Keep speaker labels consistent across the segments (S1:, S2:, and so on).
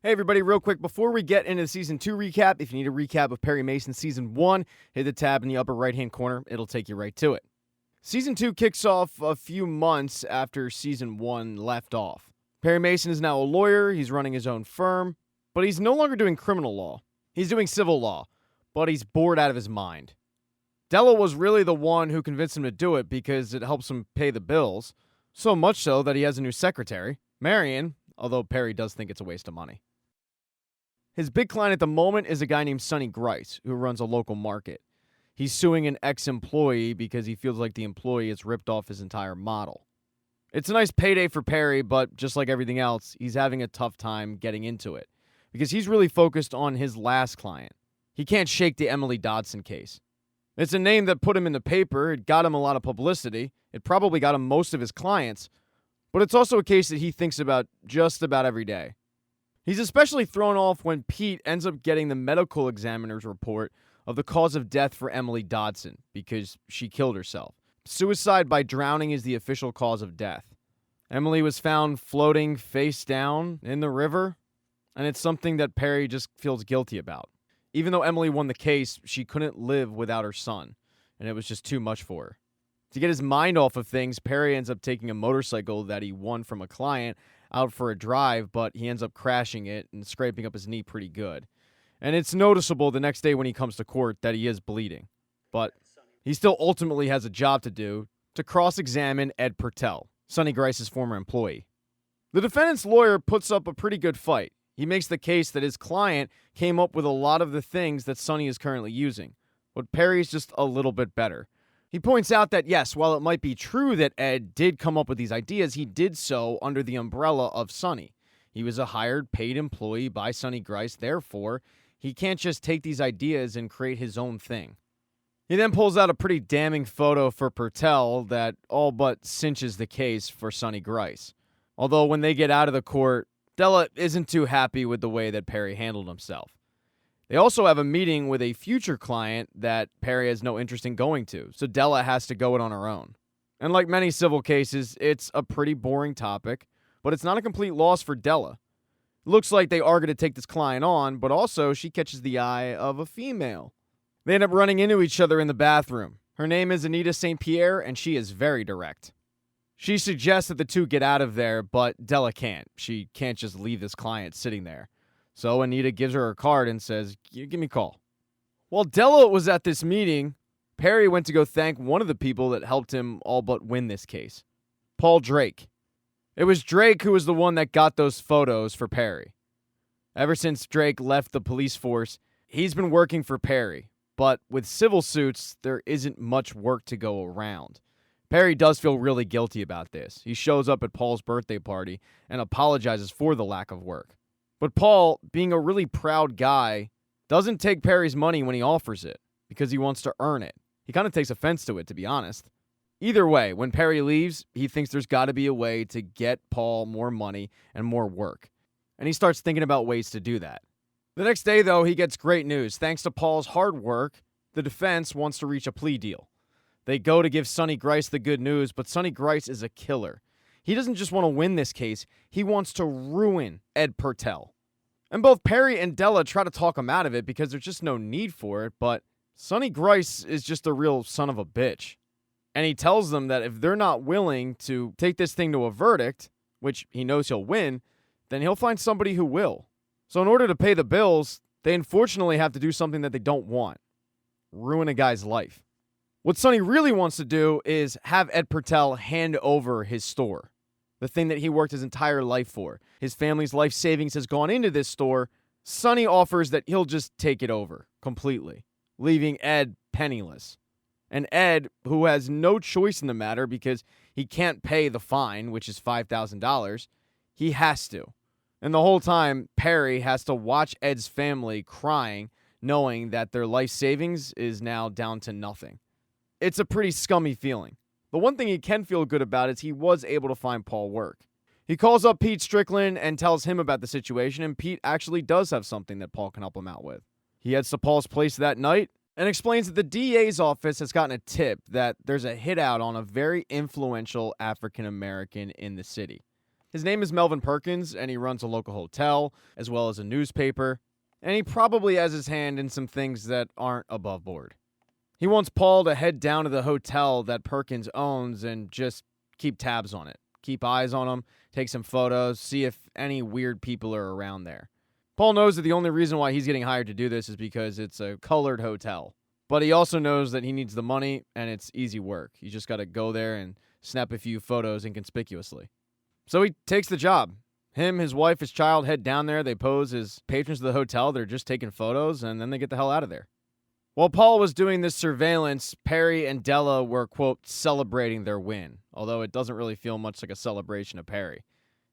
S1: Hey everybody, real quick, before we get into the Season 2 recap, if you need a recap of Perry Mason's Season 1, hit the tab in the upper right-hand corner. It'll take you right to it. Season 2 kicks off a few months after Season 1 left off. Perry Mason is now a lawyer, he's running his own firm, but he's no longer doing criminal law. He's doing civil law, but he's bored out of his mind. Della was really the one who convinced him to do it because it helps him pay the bills, so much so that he has a new secretary, Marion, although Perry does think it's a waste of money. His big client at the moment is a guy named Sonny Grice, who runs a local market. He's suing an ex-employee because he feels like the employee has ripped off his entire model. It's a nice payday for Perry, but just like everything else, he's having a tough time getting into it because he's really focused on his last client. He can't shake the Emily Dodson case. It's a name that put him in the paper, it got him a lot of publicity, it probably got him most of his clients, but it's also a case that he thinks about just about every day. He's especially thrown off when Pete ends up getting the medical examiner's report of the cause of death for Emily Dodson because she killed herself. Suicide by drowning is the official cause of death. Emily was found floating face down in the river, and it's something that Perry just feels guilty about. Even though Emily won the case, she couldn't live without her son, and it was just too much for her. To get his mind off of things, Perry ends up taking a motorcycle that he won from a client out for a drive, but he ends up crashing it and scraping up his knee pretty good. And it's noticeable the next day when he comes to court that he is bleeding. But he still ultimately has a job to do to cross-examine Ed Patel, Sonny Grice's former employee. The defendant's lawyer puts up a pretty good fight. He makes the case that his client came up with a lot of the things that Sonny is currently using, but Perry's just a little bit better. He points out that, yes, while it might be true that Ed did come up with these ideas, he did so under the umbrella of Sonny. He was a hired, paid employee by Sonny Grice, therefore, he can't just take these ideas and create his own thing. He then pulls out a pretty damning photo for Patel that all but cinches the case for Sonny Grice. Although when they get out of the court, Della isn't too happy with the way that Perry handled himself. They also have a meeting with a future client that Perry has no interest in going to, so Della has to go it on her own. And like many civil cases, it's a pretty boring topic, but it's not a complete loss for Della. It looks like they are going to take this client on, but also she catches the eye of a female. They end up running into each other in the bathroom. Her name is Anita St. Pierre, and she is very direct. She suggests that the two get out of there, but Della can't. She can't just leave this client sitting there. So Anita gives her card and says, give me a call. While Della was at this meeting, Perry went to go thank one of the people that helped him all but win this case, Paul Drake. It was Drake who was the one that got those photos for Perry. Ever since Drake left the police force, he's been working for Perry. But with civil suits, there isn't much work to go around. Perry does feel really guilty about this. He shows up at Paul's birthday party and apologizes for the lack of work. But Paul, being a really proud guy, doesn't take Perry's money when he offers it because he wants to earn it. He kind of takes offense to it, to be honest. Either way, when Perry leaves, he thinks there's got to be a way to get Paul more money and more work. And he starts thinking about ways to do that. The next day, though, he gets great news. Thanks to Paul's hard work, the defense wants to reach a plea deal. They go to give Sonny Grice the good news, but Sonny Grice is a killer. He doesn't just want to win this case, he wants to ruin Ed Patel. And both Perry and Della try to talk him out of it because there's just no need for it, but Sonny Grice is just a real son of a bitch. And he tells them that if they're not willing to take this thing to a verdict, which he knows he'll win, then he'll find somebody who will. So in order to pay the bills, they unfortunately have to do something that they don't want. Ruin a guy's life. What Sonny really wants to do is have Ed Patel hand over his store. The thing that he worked his entire life for. His family's life savings has gone into this store. Sonny offers that he'll just take it over completely, leaving Ed penniless. And Ed, who has no choice in the matter because he can't pay the fine, which is $5,000, he has to. And the whole time, Perry has to watch Ed's family crying, knowing that their life savings is now down to nothing. It's a pretty scummy feeling. The one thing he can feel good about is he was able to find Paul work. He calls up Pete Strickland and tells him about the situation, and Pete actually does have something that Paul can help him out with. He heads to Paul's place that night and explains that the DA's office has gotten a tip that there's a hit out on a very influential African American in the city. His name is Melvin Perkins, and he runs a local hotel as well as a newspaper, and he probably has his hand in some things that aren't above board. He wants Paul to head down to the hotel that Perkins owns and just keep tabs on it. Keep eyes on him, take some photos, see if any weird people are around there. Paul knows that the only reason why he's getting hired to do this is because it's a colored hotel. But he also knows that he needs the money, and it's easy work. You just got to go there and snap a few photos inconspicuously. So he takes the job. Him, his wife, his child head down there. They pose as patrons of the hotel. They're just taking photos, and then they get the hell out of there. While Paul was doing this surveillance, Perry and Della were, quote, celebrating their win, although it doesn't really feel much like a celebration of Perry.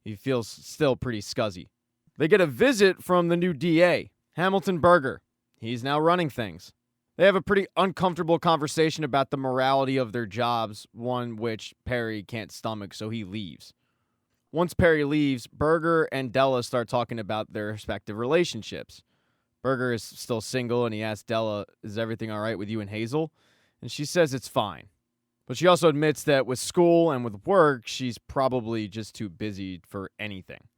S1: He feels still pretty scuzzy. They get a visit from the new DA, Hamilton Berger. He's now running things. They have a pretty uncomfortable conversation about the morality of their jobs, one which Perry can't stomach, so he leaves. Once Perry leaves, Berger and Della start talking about their respective relationships. Berger is still single, and he asks Della, is everything all right with you and Hazel? And she says it's fine. But she also admits that with school and with work, she's probably just too busy for anything.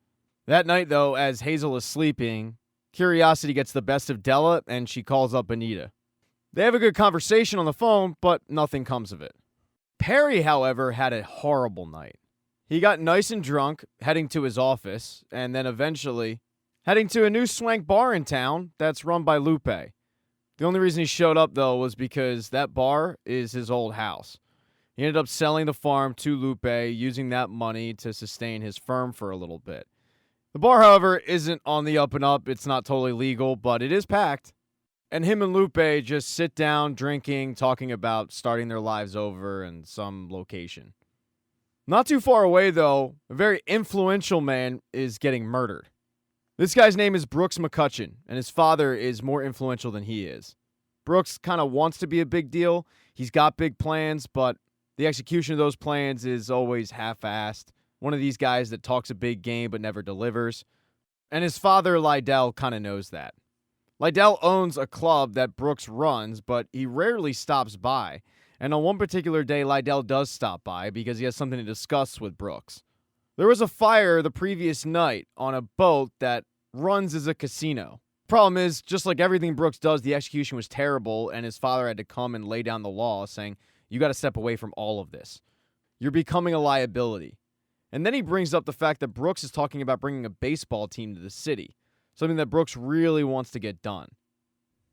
S1: That night, though, as Hazel is sleeping, curiosity gets the best of Della, and she calls up Anita. They have a good conversation on the phone, but nothing comes of it. Perry, however, had a horrible night. He got nice and drunk, heading to his office, and then eventually heading to a new swank bar in town that's run by Lupe. The only reason he showed up, though, was because that bar is his old house. He ended up selling the farm to Lupe, using that money to sustain his firm for a little bit. The bar, however, isn't on the up and up. It's not totally legal, but it is packed. And him and Lupe just sit down, drinking, talking about starting their lives over in some location. Not too far away, though, a very influential man is getting murdered. This guy's name is Brooks McCutchen, and his father is more influential than he is. Brooks kind of wants to be a big deal. He's got big plans, but the execution of those plans is always half-assed. One of these guys that talks a big game but never delivers. And his father, Lydell, kind of knows that. Lydell owns a club that Brooks runs, but he rarely stops by. And on one particular day, Lydell does stop by because he has something to discuss with Brooks. There was a fire the previous night on a boat that runs as a casino. Problem is, just like everything Brooks does, the execution was terrible, and his father had to come and lay down the law, saying, you got to step away from all of this. You're becoming a liability. And then he brings up the fact that Brooks is talking about bringing a baseball team to the city. Something that Brooks really wants to get done.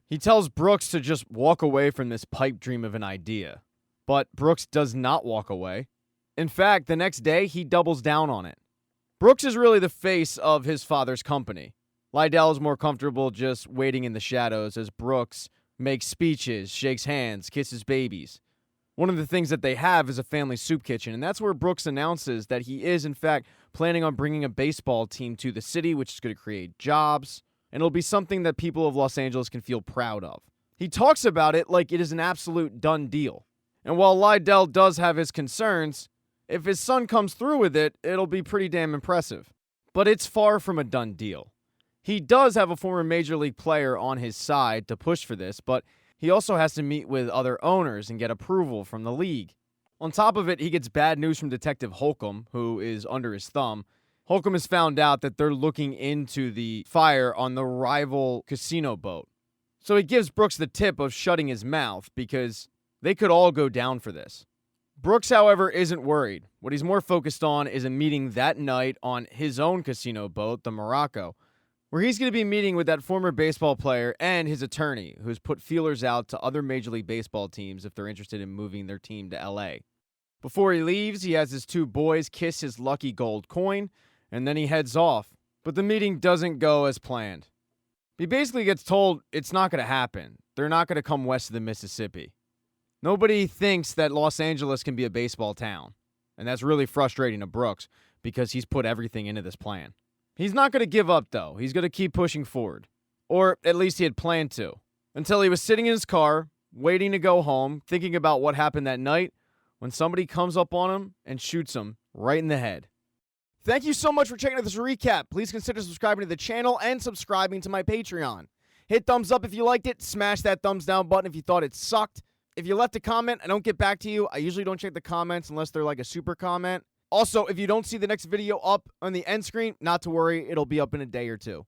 S1: He tells Brooks to just walk away from this pipe dream of an idea. But Brooks does not walk away. In fact, the next day, he doubles down on it. Brooks is really the face of his father's company. Lydell is more comfortable just waiting in the shadows as Brooks makes speeches, shakes hands, kisses babies. One of the things that they have is a family soup kitchen, and that's where Brooks announces that he is, in fact, planning on bringing a baseball team to the city, which is going to create jobs, and it'll be something that people of Los Angeles can feel proud of. He talks about it like it is an absolute done deal. And while Lydell does have his concerns, if his son comes through with it, it'll be pretty damn impressive. But it's far from a done deal. He does have a former Major League player on his side to push for this, but he also has to meet with other owners and get approval from the league. On top of it, he gets bad news from Detective Holcomb, who is under his thumb. Holcomb has found out that they're looking into the fire on the rival casino boat. So he gives Brooks the tip of shutting his mouth because they could all go down for this. Brooks, however, isn't worried. What he's more focused on is a meeting that night on his own casino boat, the Morocco, where he's going to be meeting with that former baseball player and his attorney, who's put feelers out to other Major League Baseball teams if they're interested in moving their team to L.A. Before he leaves, he has his two boys kiss his lucky gold coin, and then he heads off. But the meeting doesn't go as planned. He basically gets told it's not going to happen. They're not going to come west of the Mississippi. Nobody thinks that Los Angeles can be a baseball town, and that's really frustrating to Brooks because he's put everything into this plan. He's not going to give up, though. He's going to keep pushing forward. Or at least he had planned to. Until he was sitting in his car, waiting to go home, thinking about what happened that night, when somebody comes up on him and shoots him right in the head. Thank you so much for checking out this recap. Please consider subscribing to the channel and subscribing to my Patreon. Hit thumbs up if you liked it. Smash that thumbs down button if you thought it sucked. If you left a comment, I don't get back to you. I usually don't check the comments unless they're like a super comment. Also, if you don't see the next video up on the end screen, not to worry, it'll be up in a day or two.